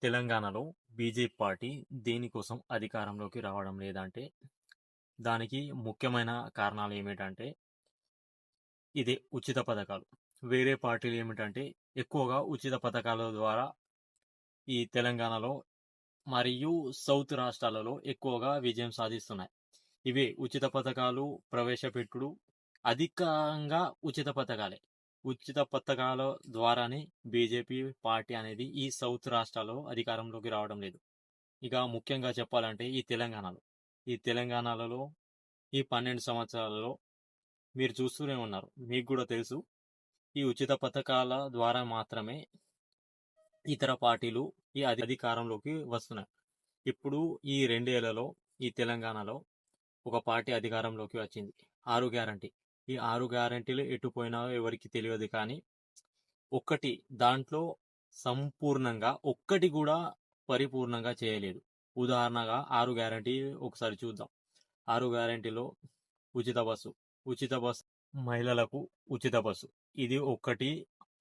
తెలంగాణలో BJP party దేనికోసం అధికారంలోకి రావడం లేదంటే, దానికి ముఖ్యమైన కారణాలు ఏమిటంటే, ఇదే ఉచిత పథకాలు. వేరే పార్టీలు ఏమిటంటే, ఎక్కువగా ఉచిత పథకాల ద్వారా ఈ తెలంగాణలో మరియు సౌత్ రాష్ట్రాలలో ఎక్కువగా విజయం సాధిస్తున్నాయి. ఇవే ఉచిత పథకాలు ప్రవేశపెట్టుడు అధికంగా ఉచిత పథకాలే. ఉచిత పథకాల ద్వారానే బీజేపీ పార్టీ అనేది ఈ సౌత్ రాష్ట్రాల్లో అధికారంలోకి రావడం లేదు. ఇక ముఖ్యంగా చెప్పాలంటే ఈ తెలంగాణలో ఈ 12 సంవత్సరాలలో మీరు చూస్తూనే ఉన్నారు. మీకు కూడా తెలుసు. ఈ ఉచిత పథకాల ద్వారా మాత్రమే ఇతర పార్టీలు ఈ అధికారంలోకి వస్తున్నాయి. ఇప్పుడు ఈ 2 ఏళ్లలో ఈ తెలంగాణలో ఒక పార్టీ అధికారంలోకి వచ్చింది. 6 గ్యారంటీ. ఈ 6 గ్యారంటీలు ఎటు పోయినాయో ఎవరికి తెలియదు కానీ, ఒక్కటి దాంట్లో సంపూర్ణంగా ఒక్కటి కూడా పరిపూర్ణంగా చేయలేదు. ఉదాహరణగా 6 గ్యారంటీ ఒకసారి చూద్దాం. 6 గ్యారంటీలో ఉచిత బస్సు, మహిళలకు ఉచిత బస్సు, ఇది ఒక్కటి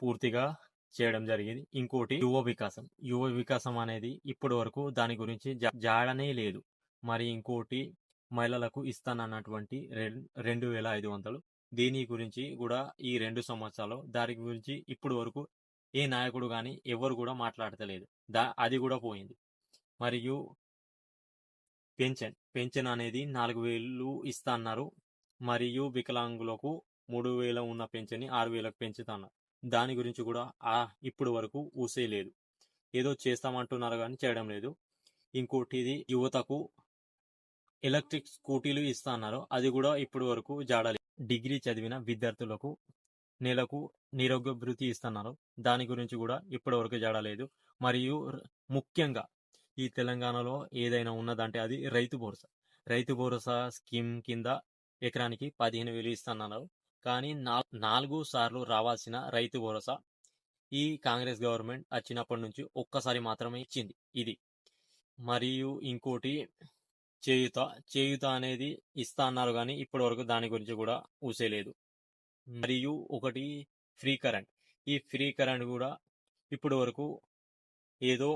పూర్తిగా చేయడం జరిగింది. ఇంకోటి యువ వికాసం అనేది ఇప్పటి వరకు దాని గురించి జాడనే లేదు. మరి ఇంకోటి మహిళలకు ఇస్తానన్నటువంటి 2,500, దీని గురించి కూడా ఈ 2 సంవత్సరాలు దాని గురించి ఇప్పటి వరకు ఏ నాయకుడు కానీ ఎవరు కూడా మాట్లాడతలేదు. అది కూడా పోయింది. మరియు పెన్షన్ అనేది 4,000 ఇస్తా అన్నారు. మరియు వికలాంగులకు 3,000 ఉన్న పెన్షన్ ని 6,000కు పెంచుతున్నారు. దాని గురించి కూడా ఇప్పుడు వరకు ఊసే లేదు. ఏదో చేస్తామంటున్నారు కానీ చేయడం లేదు. ఇంకోటి ఇది యువతకు ఎలక్ట్రిక్ స్కూటీలు ఇస్తా అన్నారు. అది కూడా ఇప్పటి వరకు జాడలేదు. డిగ్రీ చదివిన విద్యార్థులకు నెలకు నిరుద్యోగ భృతి ఇస్తున్నారు. దాని గురించి కూడా ఇప్పటి వరకు జాడలేదు. మరియు ముఖ్యంగా ఈ తెలంగాణలో ఏదైనా ఉన్నదంటే అది రైతు భరోసా స్కీమ్ కింద ఎకరానికి 15,000 ఇస్తున్నారు. కానీ 4 సార్లు రావాల్సిన రైతు భరోసా ఈ కాంగ్రెస్ గవర్నమెంట్ వచ్చినప్పటి నుంచి ఒక్కసారి మాత్రమే ఇచ్చింది ఇది. మరియు ఇంకోటి చేయూత అనేది ఇస్తా అన్నారు కానీ ఇప్పటి వరకు దాని గురించి కూడా ఊసేలేదు. మరియు ఒకటి ఫ్రీ కరెంట్. ఈ ఫ్రీ కరెంట్ కూడా ఇప్పటి వరకు ఏదో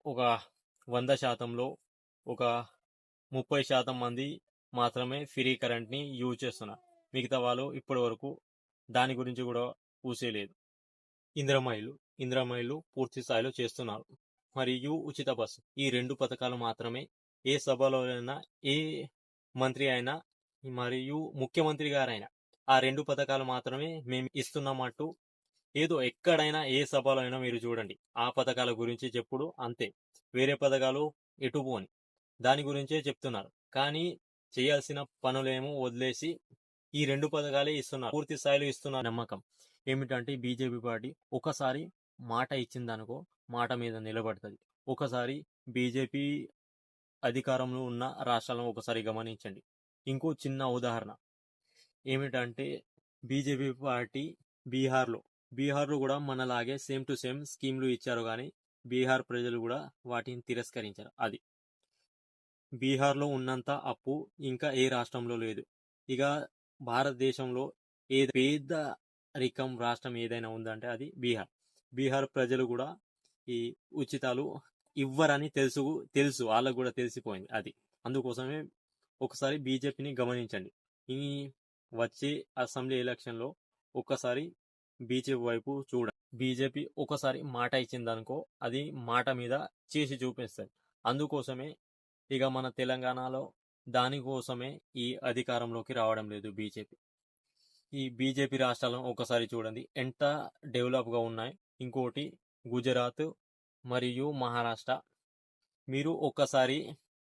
ఒక 100%లో ఒక 30% మంది మాత్రమే ఫ్రీ కరెంట్ ని యూజ్ చేస్తున్నారు. మిగతా వాళ్ళు ఇప్పటి వరకు దాని గురించి కూడా ఊసేలేదు. ఇందిరమ్మ ఇల్లు పూర్తి స్థాయిలో చేస్తున్నారు. మరియు ఉచిత బస్సు, ఈ 2 పథకాలు మాత్రమే ఏ సభలో అయినా ఏ మంత్రి అయినా మరియు ముఖ్యమంత్రి గారైనా ఆ 2 పథకాలు మాత్రమే మేము ఇస్తున్నామంటూ ఏదో ఎక్కడైనా ఏ సభలో అయినా మీరు చూడండి ఆ పథకాల గురించి చెప్పుడు అంతే. వేరే పథకాలు ఎటు పోని దాని గురించే చెప్తున్నారు. కానీ చేయాల్సిన పనులేమో వదిలేసి ఈ 2 పథకాలే ఇస్తున్నారు. పూర్తి స్థాయిలో ఇస్తున్నారు. నమ్మకం ఏమిటంటే బీజేపీ పార్టీ ఒకసారి మాట ఇచ్చిందనుకో మాట మీద నిలబడుతుంది. ఒకసారి బీజేపీ అధికారంలో ఉన్న రాష్ట్రాలను ఒకసారి గమనించండి. ఇంకో చిన్న ఉదాహరణ ఏమిటంటే బీజేపీ పార్టీ బీహార్లో కూడా మనలాగే సేమ్ టు సేమ్ స్కీమ్లు ఇచ్చారు కానీ బీహార్ ప్రజలు కూడా వాటిని తిరస్కరించారు. అది బీహార్లో ఉన్నంత అప్పు ఇంకా ఏ రాష్ట్రంలో లేదు. ఇక భారతదేశంలో పేదరికం రాష్ట్రం ఏదైనా ఉందంటే అది బీహార్ ప్రజలు కూడా ఈ ఉచితాలు ఇవ్వరని తెలుసు వాళ్ళకు కూడా తెలిసిపోయింది. అది అందుకోసమే ఒకసారి బీజేపీని గమనించండి. ఈ వచ్చే అసెంబ్లీ ఎలక్షన్లో ఒక్కసారి బీజేపీ వైపు చూడండి. బీజేపీ ఒకసారి మాట ఇచ్చిందనుకో అది మాట మీద చేసి చూపిస్తుంది. అందుకోసమే ఇక మన తెలంగాణలో దానికోసమే ఈ అధికారంలోకి రావడం లేదు బీజేపీ. ఈ బీజేపీ రాష్ట్రాలను ఒకసారి చూడండి ఎంత డెవలప్గా ఉన్నాయి. ఇంకోటి గుజరాత్ మరియు మహారాష్ట్ర, మీరు ఒక్కసారి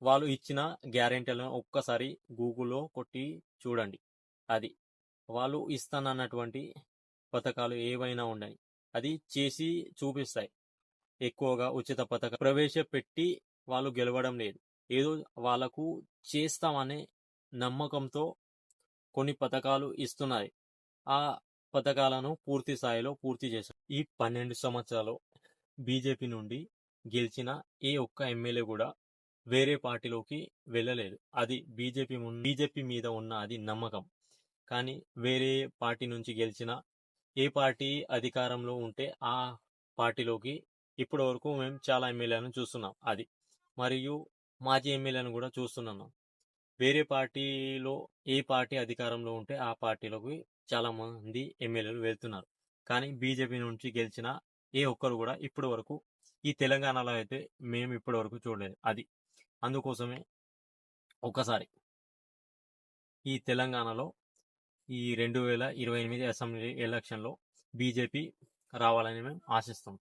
వాళ్ళు ఇచ్చిన గ్యారెంటీలను ఒక్కసారి గూగుల్లో కొట్టి చూడండి. అది వాళ్ళు ఇస్తానన్నటువంటి పథకాలు ఏవైనా ఉన్నాయి అది చేసి చూపిస్తాయి. ఎక్కువగా ఉచిత పథకం ప్రవేశపెట్టి వాళ్ళు గెలవడం లేదు. ఏదో వాళ్ళకు చేస్తామనే నమ్మకంతో కొన్ని పథకాలు ఇస్తున్నాయి. ఆ పథకాలను పూర్తి స్థాయిలో పూర్తి చేశారు. ఈ 12 సంవత్సరాలు బీజేపీ నుండి గెలిచిన ఏ ఒక్క ఎమ్మెల్యే కూడా వేరే పార్టీలోకి వెళ్ళలేదు. అది బీజేపీ మీద ఉన్న అది నమ్మకం. కానీ వేరే పార్టీ నుంచి గెలిచిన ఏ పార్టీ అధికారంలో ఉంటే ఆ పార్టీలోకి ఇప్పటి వరకు మేము చాలా ఎమ్మెల్యేలను చూస్తున్నాం అది. మరియు మాజీ ఎమ్మెల్యేలను కూడా చూస్తున్నాను. వేరే పార్టీలో ఏ పార్టీ అధికారంలో ఉంటే ఆ పార్టీలోకి చాలా మంది ఎమ్మెల్యేలు వెళ్తున్నారు. కానీ బీజేపీ నుంచి గెలిచిన ఏ ఒక్కరు కూడా ఇప్పటి వరకు ఈ తెలంగాణలో అయితే మేము ఇప్పటి వరకు చూడలేదు అది. అందుకోసమే ఒకసారి ఈ తెలంగాణలో ఈ 2028 అసెంబ్లీ ఎలక్షన్లో బీజేపీ రావాలని మేము ఆశిస్తాం.